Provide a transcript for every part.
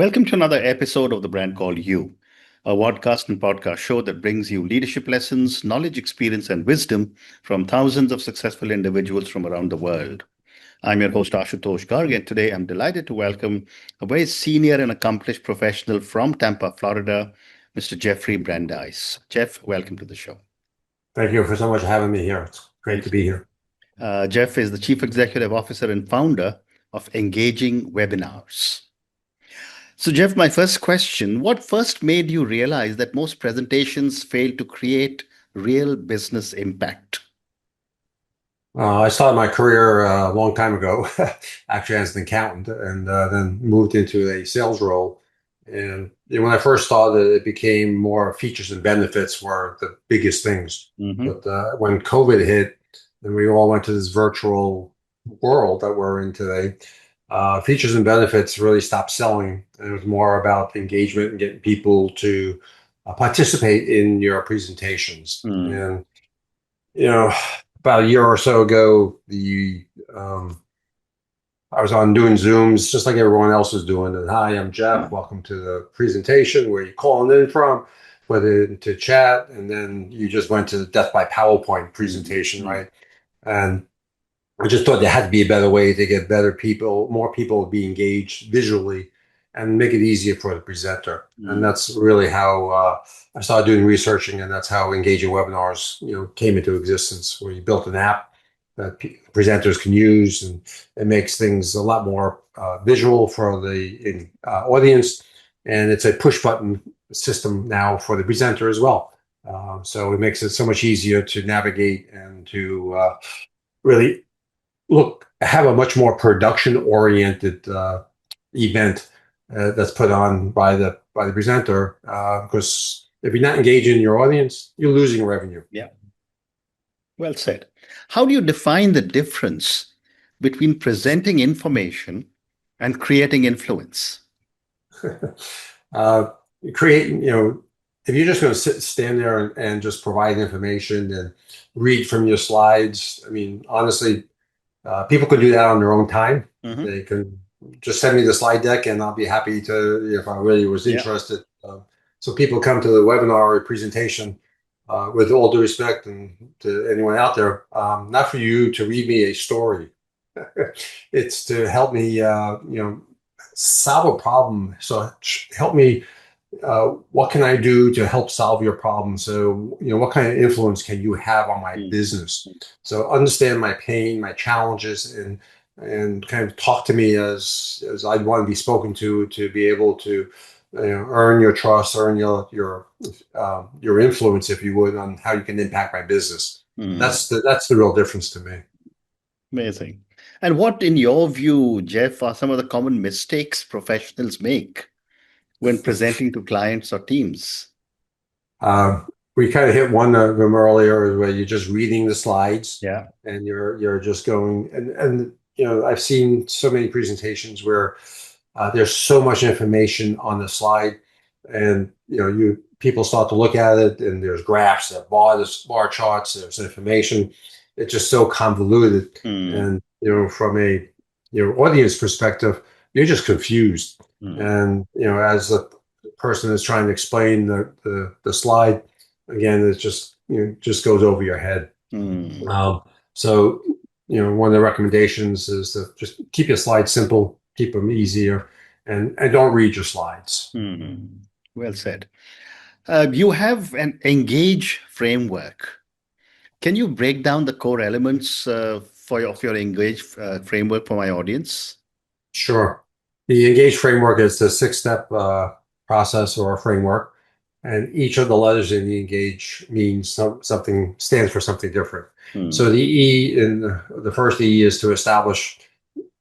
Welcome to another episode of The Brand Called You, a podcast and podcast show that brings you leadership lessons, knowledge, experience, and wisdom from thousands of successful individuals from around the world. I'm your host, Ashutosh Garg, and today I'm delighted to welcome a very senior and accomplished professional from Tampa, Florida, Mr. Jeffrey Brandeis. Jeff, welcome to the show. Thank you for so much having me here. It's great to be here. Jeff is the Chief Executive Officer and founder of Engaging Webinars. So, Jeff, my first question, what first made you realize that most presentations fail to create real business impact? I started my career a long time ago, actually as an accountant, and then moved into a sales role. And when I first started, it became more features and benefits were the biggest things. But when COVID hit, and we all went to this virtual world that we're in today, features and benefits really stopped selling. And it was more about engagement and getting people to participate in your presentations. And, about a year or so ago, I was on doing Zooms just like everyone else was doing. And hi, I'm Jeff. Welcome to the presentation. Where you calling in from? Whether to chat, and then you just went to the death by PowerPoint presentation, right? And I just thought there had to be a better way to get more people to be engaged visually and make it easier for the presenter. And that's really how I started doing researching, and that's how Engaging Webinars, came into existence, where you built an app that presenters can use, and it makes things a lot more visual for the audience. And it's a push button system now for the presenter as well. So it makes it so much easier to navigate and to really have a much more production-oriented event that's put on by the presenter. Because if you're not engaging your audience, you're losing revenue. Yeah. Well said. How do you define the difference between presenting information and creating influence? If you're just going to stand there and just provide information and read from your slides, I mean, honestly, people can do that on their own time. They can just send me the slide deck and I'll be happy to, if I really was interested. So people come to the webinar or presentation with all due respect and to anyone out there, not for you to read me a story. It's to help me, solve a problem. So help me, what can I do to help solve your problem? So, what kind of influence can you have on my business? So understand my pain, my challenges, and kind of talk to me as I'd want to be spoken to be able to earn your trust, earn your influence, if you would, on how you can impact my business. That's the real difference to me. Amazing. And what, in your view, Jeff, are some of the common mistakes professionals make when presenting to clients or teams? We kind of hit one of them earlier, where you're just reading the slides, and you're just going and I've seen so many presentations where there's so much information on the slide, and people start to look at it, and there's graphs, there's bar charts, there's information. It's just so convoluted, and from a audience perspective, you're just confused. And as the person is trying to explain the slide, again, it just goes over your head. So one of the recommendations is to just keep your slides simple, keep them easier, and don't read your slides. Well said. You have an Engage framework. Can you break down the core elements of your Engage framework for my audience? Sure. The Engage framework is the 6-step process or framework, and each of the letters in the Engage means stands for something different. So the E in the first E is to establish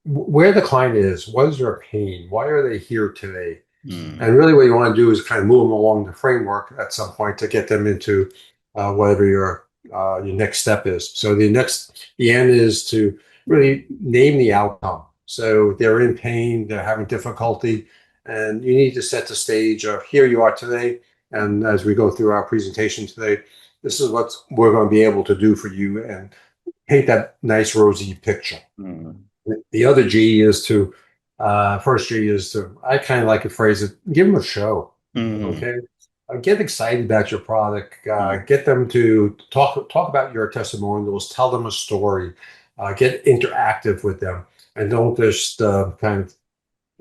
where the client is, what is their pain, why are they here today, and really what you want to do is kind of move them along the framework at some point to get them into whatever your next step is. So the end is to really name the outcome. So they're in pain, they're having difficulty, and you need to set the stage of here you are today. And as we go through our presentation today, this is what we're going to be able to do for you and paint that nice rosy picture. The other G is to First G is I kind of like to phrase it, give them a show. Mm, Okay. Get excited about your product. mm, Get them to talk about your testimonials. Tell them a story. Get interactive with them, and don't just kind of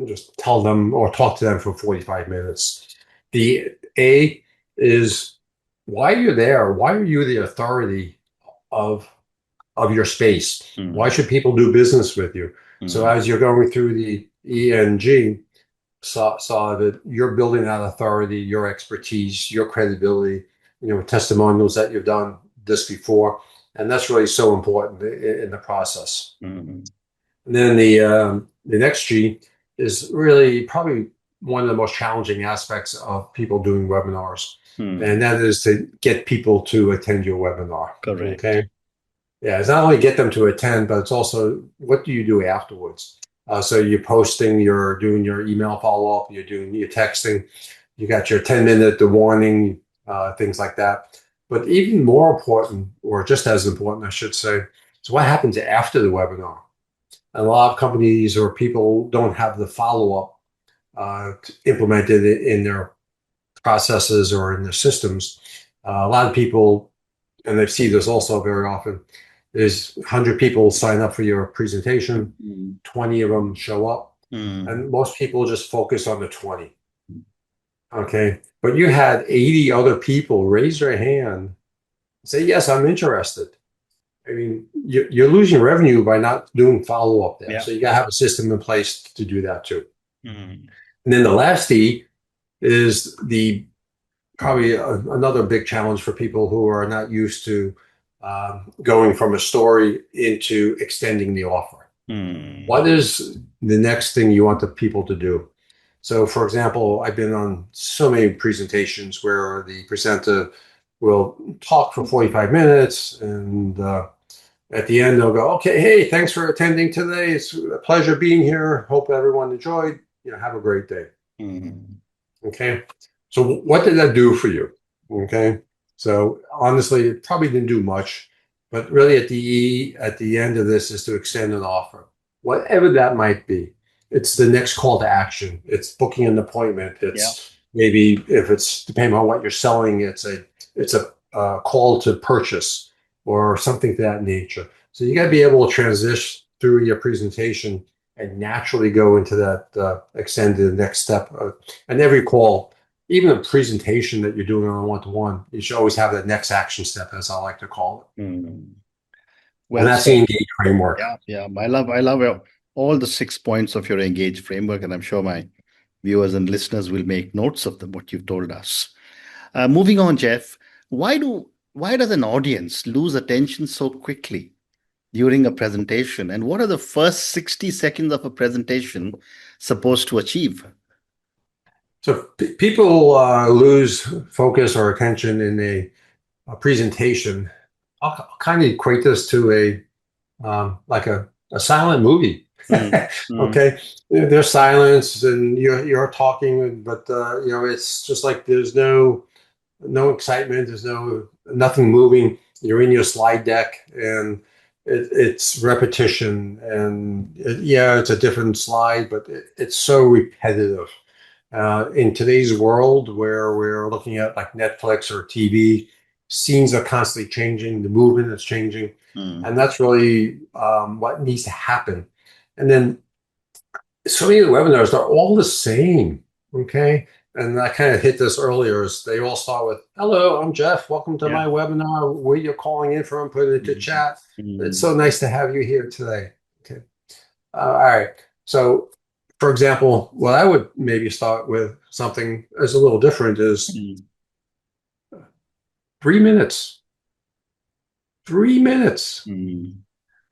just tell them or talk to them for 45 minutes. The A is why you're there. Why are you the authority of of your space? Why mm, should people do business with you? So mm, as you're going through the E and G, saw that you're building that authority, your expertise, your credibility, testimonials that you've done this before, and that's really so important in the process. mm, And then the next G is really probably one of the most challenging aspects of people doing webinars, and mm. that is to get people to attend your webinar. Correct. Okay. Yeah, it's not only get them to attend, but it's also what do you do afterwards? So you're posting, you're doing your email follow-up, you're doing your texting, you got your 10-minute warning, things like that. But even more important, or just as important, I should say, is what happens after the webinar. And a lot of companies or people don't have the follow-up implemented in their processes or in their systems. A lot of people, and I see this also very often, is 100 people sign up for your presentation, Mm, 20 of them show up, mm, and most people just focus on the 20. Okay. But you had 80 other people raise their hand, say, yes, I'm interested. I mean, you're losing revenue by not doing follow up there. yeah. So you got to have a system in place to do that too. Mm, And then the last E is the probably another big challenge for people who are not used to going from a story into extending the offer. mm, What is the next thing you want the people to do? So, for example, I've been on so many presentations where the presenter will talk for 45 minutes and at the end they'll go, okay, hey, thanks for attending today. It's a pleasure being here. Hope everyone enjoyed. Have a great day. mm, Okay. So what did that do for you? Okay. So honestly, it probably didn't do much, but really at the end of this is to extend an offer, whatever that might be. It's the next call to action. It's booking an appointment. yeah. It's maybe if it's depending on what you're selling, it's a call to purchase or something to that nature. So you got to be able to transition through your presentation and naturally go into that extended next step. And every call, even a presentation that you're doing on a one-to-one, you should always have that next action step, as I like to call Mm. it. And Well that's the said. engage framework. Yeah, yeah. I love all the 6 points of your Engage framework, and I'm sure my viewers and listeners will make notes of them, what you've told us. Moving on, Jeff, why does an audience lose attention so quickly during a presentation? And what are the first 60 seconds of a presentation supposed to achieve? So people lose focus or attention in a presentation. I'll kind of equate this to like a silent movie. Mm, mm, Okay, there's silence and you're talking, but it's just like there's no excitement. There's nothing moving. You're in your slide deck, and it's repetition. And yeah, it's a different slide, but it's so repetitive. In today's world, where we're looking at like Netflix or TV, scenes are constantly changing. The movement is changing, mm, and that's really what needs to happen. And then so many of the webinars are all the same. Okay. And I kind of hit this earlier is they all start with, hello, I'm Jeff. Welcome to yeah. my webinar. Where you're calling in from, put it into Mm, chat. It's mm, so nice to have you here today. Okay. All right. So, for example, what I would maybe start with something is a little different is mm, 3 minutes. 3 minutes. mm,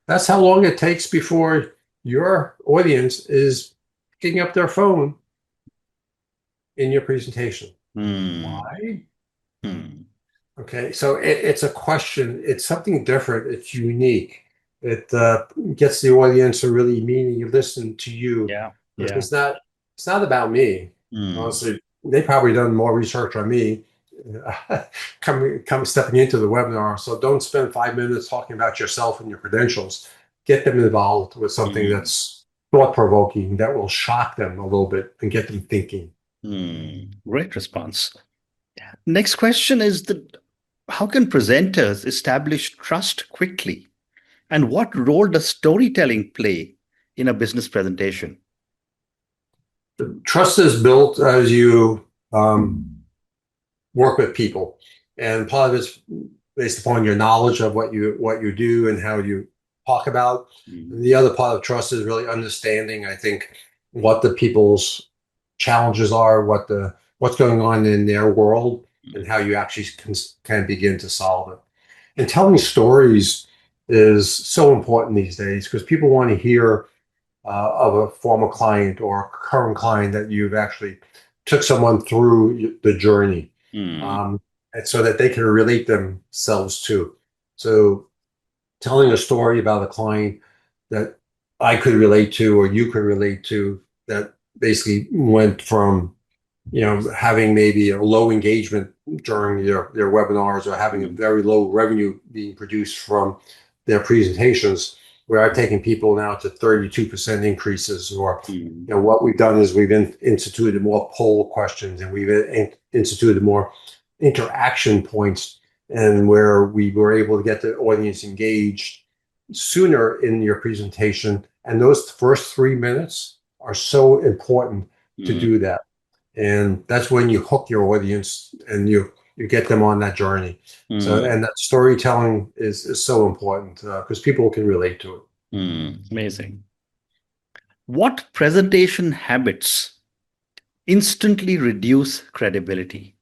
That's how long it takes before your audience is picking up their phone in your presentation. mm, Why? mm. Okay, so it's a question. It's something different. It's unique. It gets the audience to really meaning listen to you. Yeah, Because yeah. it's not about me. Mm, Honestly, they probably done more research on me come stepping into the webinar. So don't spend 5 minutes talking about yourself and your credentials. Get them involved with something mm, that's thought-provoking, that will shock them a little bit and get them thinking. Great response. Next question is that how can presenters establish trust quickly? And what role does storytelling play in a business presentation? Trust is built as you work with people, and part of it's based upon your knowledge of what you do and how you talk about. And the other part of trust is really understanding, I think, what the people's challenges are, what's going on in their world, and how you actually can begin to solve it. And telling stories is so important these days because people want to hear of a former client or a current client that you've actually took someone through the journey, and so that they can relate themselves to. So telling a story about a client that I could relate to or you could relate to, that basically went from having maybe a low engagement during their webinars or having a very low revenue being produced from their presentations, where I've taken people now to 32% increases, or what we've done is we've instituted more poll questions, and we've instituted more interaction points, and where we were able to get the audience engaged sooner in your presentation. And those first 3 minutes are so important to do that. And that's when you hook your audience and you get them on that journey. So, and that storytelling is so important because people can relate to it. Amazing. What presentation habits instantly reduce credibility?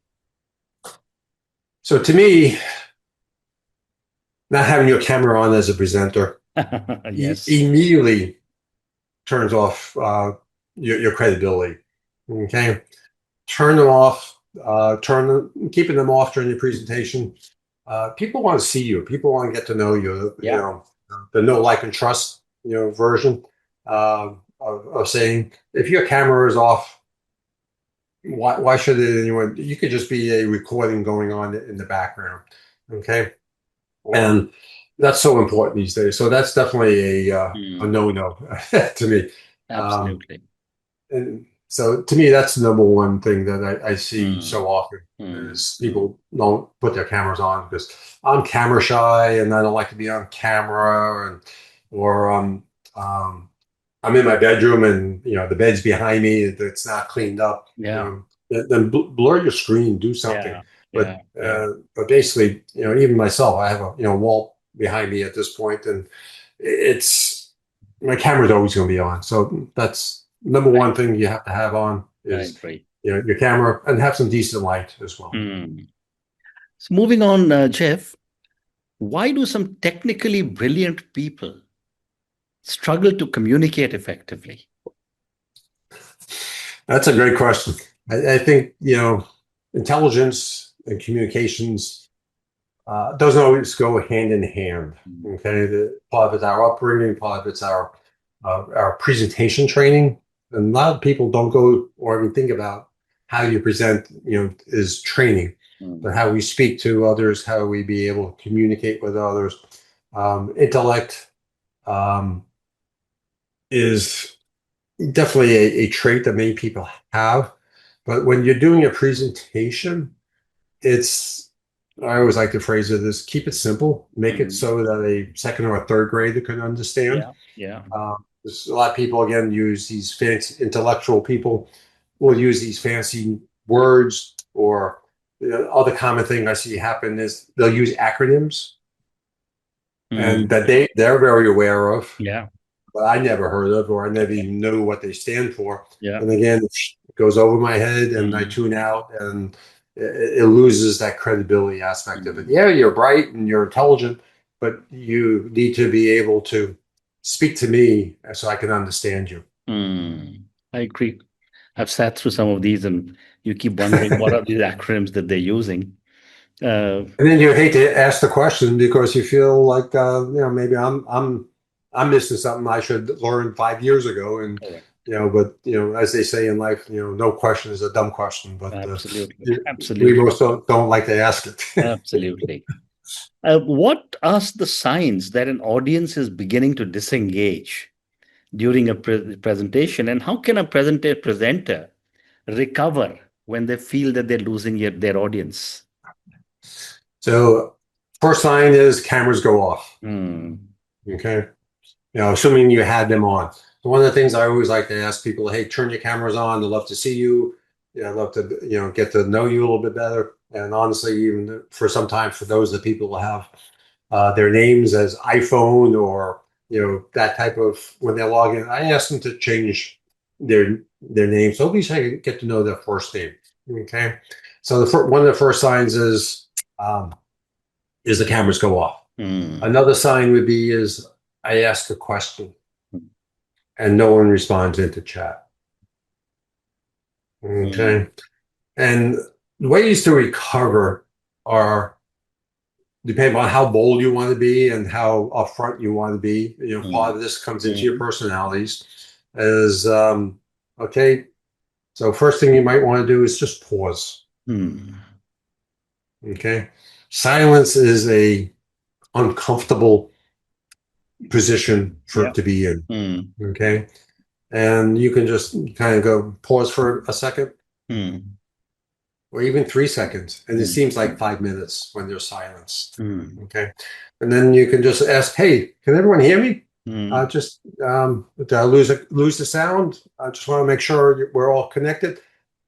So to me, not having your camera on as a presenter Yes. immediately turns off your credibility. Okay. Turn them off, keeping them off during your presentation. People want to see you. People want to get to know you. The know, like, and trust, version of saying, if your camera is off, why should anyone? You could just be a recording going on in the background. Okay. And that's so important these days. So that's definitely a no-no to me. Absolutely. And so to me, that's the number one thing that I see so often is people don't put their cameras on because I'm camera shy and I don't like to be on camera, or I'm in my bedroom and the bed's behind me, it's not cleaned up. Then blur your screen, do something. But basically, even myself, I have a wall behind me at this point, and it's my camera's always going to be on. So that's number one thing you have to have on is your camera, and have some decent light as well. So moving on, Jeff, why do some technically brilliant people struggle to communicate effectively? That's a great question. I think intelligence and communications doesn't always go hand in hand. Okay, part of it's our upbringing, part of it's our presentation training, and a lot of people don't go or even think about how you present. Is training, but how we speak to others, how we be able to communicate with others. Intellect is definitely a trait that many people have, but when you're doing a presentation, I always like to phrase it as keep it simple, make it so that a second or a third grader can understand. A lot of people, again, use these fancy intellectual people will use these fancy words, or the other common thing I see happen is they'll use acronyms and that they're very aware of. But I never heard of, or I never even knew what they stand for. And again, it goes over my head and I tune out, and it loses that credibility aspect of it. Yeah, you're bright and you're intelligent, but you need to be able to speak to me so I can understand you. I agree. I've sat through some of these, and you keep wondering what are these acronyms that they're using. And then you hate to ask the question because you feel like maybe I'm missing something I should learn 5 years ago, and but as they say in life, no question is a dumb question. But absolutely, we most don't like to ask it. Absolutely. What are the signs that an audience is beginning to disengage during a presentation, and how can a presenter recover when they feel that they're losing their audience? So first sign is cameras go off. Mm. Okay. Assuming you had them on. So one of the things I always like to ask people, hey, turn your cameras on. I'd love to see you. I'd love to, get to know you a little bit better. And honestly, even for some time, for those of the people who have their names as iPhone or, that type of, when they log in, I ask them to change their name. So at least I can get to know their first name. Okay. So one of the first signs is the cameras go off. Mm. Another sign would be is I ask a question and no one responds into chat. Okay. And the ways to recover are depending on how bold you want to be and how upfront you want to be. Part of this comes into your personalities is okay. So first thing you might want to do is just pause. Okay. Silence is a uncomfortable position to be in. Okay. And you can just kind of go pause for a second or even 3 seconds. And it seems like 5 minutes when there's silence. Okay. And then you can just ask, hey, can everyone hear me? Did I lose the sound? I just want to make sure we're all connected.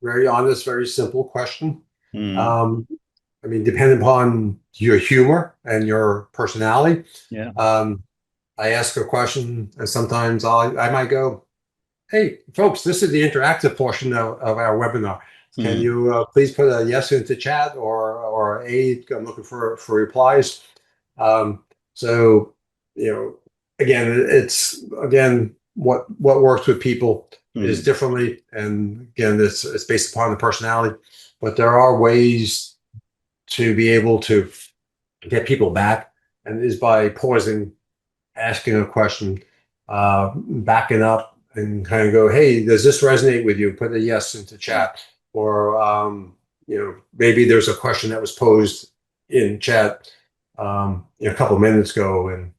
Very honest, very simple question. Depending upon your humor and your personality, I ask a question, and sometimes I might go, hey, folks, this is the interactive portion of our webinar. Can you please put a yes into chat or I'm looking for replies. So, again, what works with people is differently. And again, it's based upon the personality, but there are ways to be able to get people back, and it is by pausing, asking a question, backing up and kind of go, hey, does this resonate with you? Put a yes into chat. Or, maybe there's a question that was posed in chat a couple of minutes ago. And,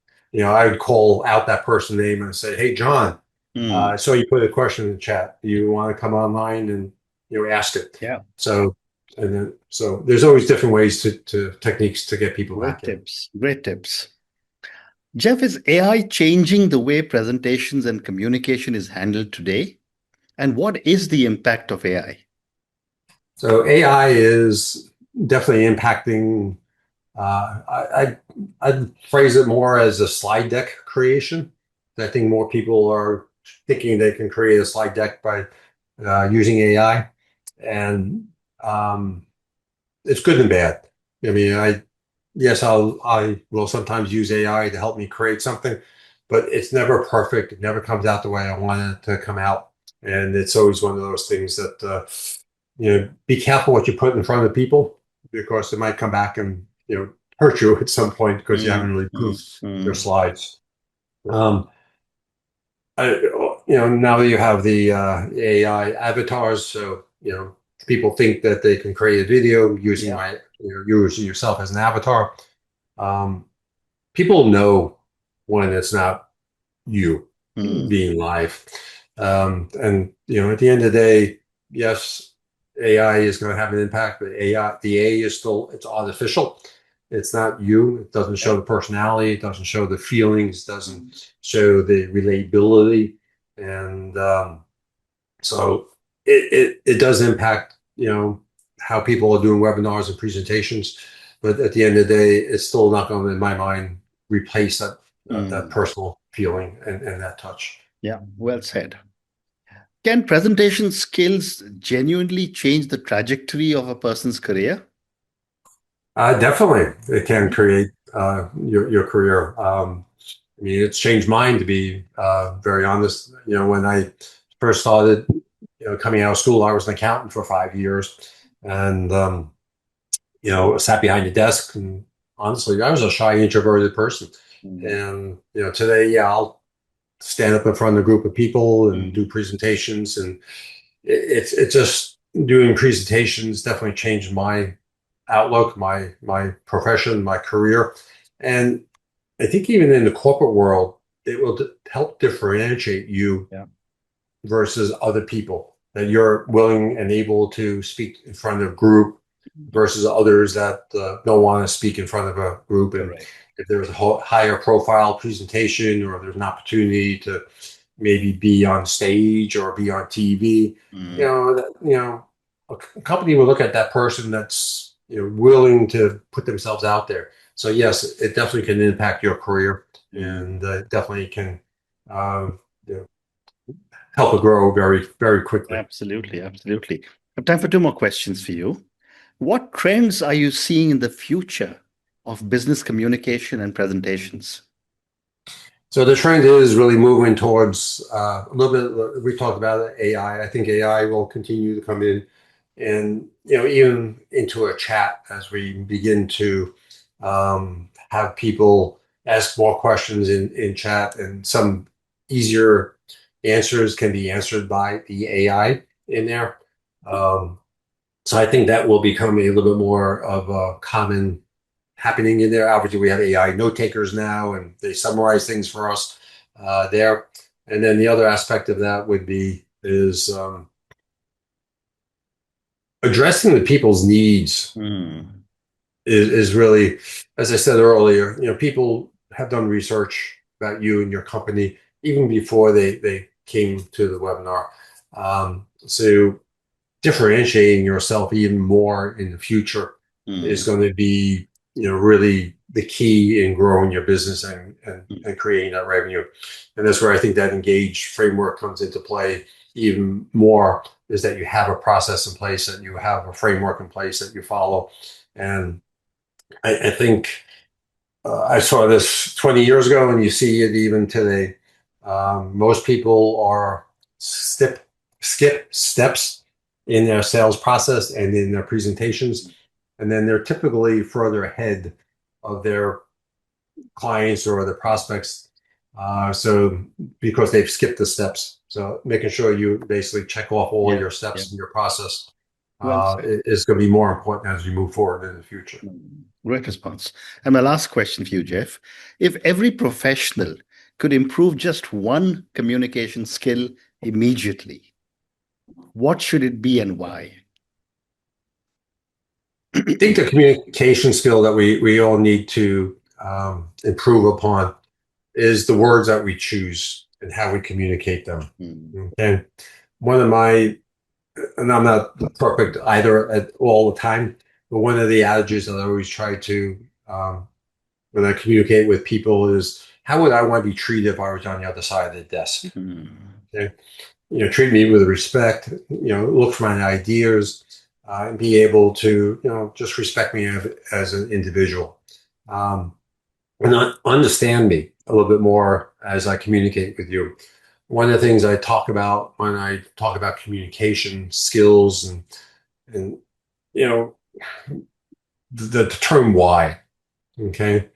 I would call out that person's name and say, hey, John, I saw you put a question in the chat. Do you want to come online and, ask it? Yeah. So there's always different ways to techniques to get people back in. Great tips. Jeff, is AI changing the way presentations and communication is handled today? And what is the impact of AI? So AI is definitely impacting. I'd phrase it more as a slide deck creation. I think more people are thinking they can create a slide deck by using AI, and it's good and bad. I will sometimes use AI to help me create something, but it's never perfect. It never comes out the way I want it to come out, and it's always one of those things that be careful what you put in front of people, because it might come back and hurt you at some point because you haven't really proofed your slides. Now that you have the AI avatars, so people think that they can create a video using using yourself as an avatar. People know when it's not you being live, and at the end of the day, yes, AI is going to have an impact, but the A is still, it's artificial. It's not you. It doesn't show the personality. It doesn't show the feelings. It doesn't show the relatability. And so it does impact, how people are doing webinars and presentations. But at the end of the day, it's still not going to, in my mind, replace that personal feeling and that touch. Yeah, well said. Can presentation skills genuinely change the trajectory of a person's career? Definitely, it can create your career. It's changed mine, to be very honest. When I first started, coming out of school, I was an accountant for 5 years, and sat behind a desk. And honestly, I was a shy, introverted person. And today, I'll stand up in front of a group of people and do presentations, and it's just doing presentations definitely changed my outlook, my profession, my career. And I think even in the corporate world, it will help differentiate you Yeah. versus other people, that you're willing and able to speak in front of a group versus others that don't want to speak in front of a group. And Correct. if there's a higher profile presentation, or there's an opportunity to maybe be on stage or be on TV, Mm, a company will look at that person that's willing to put themselves out there. So yes, it definitely can impact your career, mm. and definitely can um, you know, help it grow very, very quickly. Absolutely, absolutely. I have time for two more questions for you. What trends are you seeing in the future of business communication and presentations? So the trend is really moving towards a little bit. We talked about AI. I think AI will continue to come in, and even into a chat as we begin to have people ask more questions in chat, and some easier answers can be answered by the AI in there. Um, so I think that will become a little bit more of a common happening in there. Obviously, we have AI note takers now, and they summarize things for us there. And then the other aspect of that would be is addressing the people's needs Mm, is really, as I said earlier, people have done research about you and your company even before they came to the webinar. So differentiating yourself even more in the future is mm, going to be, really the key in growing your business mm. and creating that revenue. And that's where I think that engage framework comes into play even more, is that you have a process in place, that you have a framework in place that you follow. And I think I saw this 20 years ago, and you see it even today. Most people are skip steps in their sales process and in their presentations, and then they're typically further ahead of their clients or the prospects. So because they've skipped the steps, so making sure you basically check off all Yeah, your yeah. steps in your process Well said. is going to be more important as you move forward in the future. Great response. And my last question for you, Jeff. If every professional could improve just one communication skill immediately, what should it be and why? I think the communication skill that we all need to improve upon is the words that we choose and how we communicate them. Mm, Okay. One of my, and I'm not perfect either at all the time, but one of the adages that I always try to, when I communicate with people, is how would I want to be treated if I was on the other side of the desk? mm, Okay. Treat me with respect, look for my ideas, and be able to, just respect me as an individual. Um, and understand me a little bit more as I communicate with you. One of the things I talk about when I talk about communication skills and you know the term why. Okay,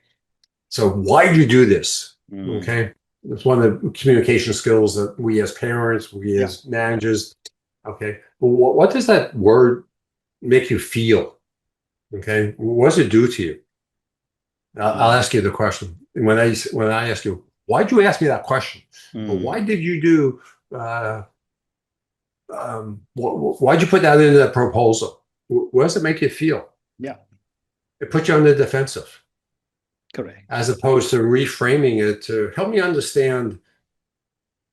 so why do you do this? mm. Okay, it's one of the communication skills that we as parents, we Yeah. as managers. Okay, well, what does that word make you feel? Okay, what does it do to you? I'll Mm, ask you the question. When I ask you, why'd you ask me that question? Or why mm. did you do? Why'd you put that in the proposal? What does it make you feel? Yeah, It puts you on the defensive, correct. as opposed to reframing it to help me understand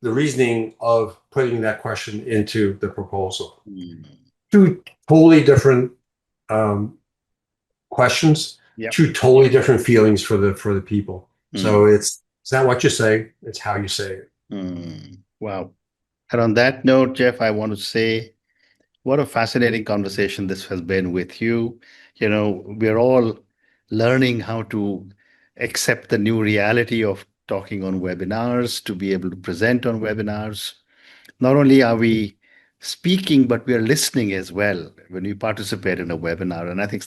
the reasoning of putting that question into the proposal. Mm. Two totally different um, questions, Yeah. two totally different feelings for the people. So Mm, it's not what you say, it's how you say it. Wow. And on that note, Jeff, I want to say what a fascinating conversation this has been with you. We're all learning how to accept the new reality of talking on webinars, to be able to present on webinars. Not only are we speaking, but we are listening as well when we participate in a webinar. And I think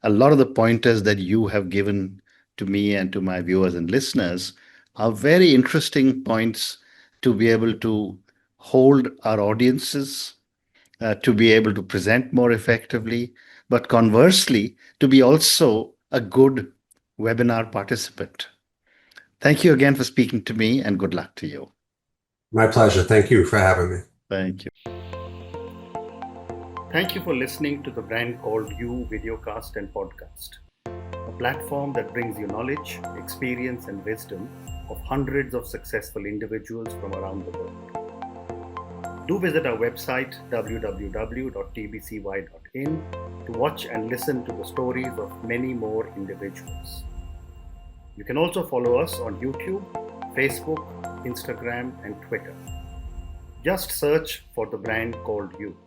a lot of the pointers that you have given to me and to my viewers and listeners are very interesting points to be able to hold our audiences, to be able to present more effectively, but conversely, to be also a good webinar participant. Thank you again for speaking to me, and good luck to you. My pleasure. Thank you for having me. Thank you. Thank you for listening to the Brand Called You videocast and podcast, a platform that brings you knowledge, experience, and wisdom of hundreds of successful individuals from around the world. Do visit our website www.tbcy.in to watch and listen to the stories of many more individuals. You can also follow us on YouTube, Facebook, Instagram, and Twitter. Just search for the Brand Called You.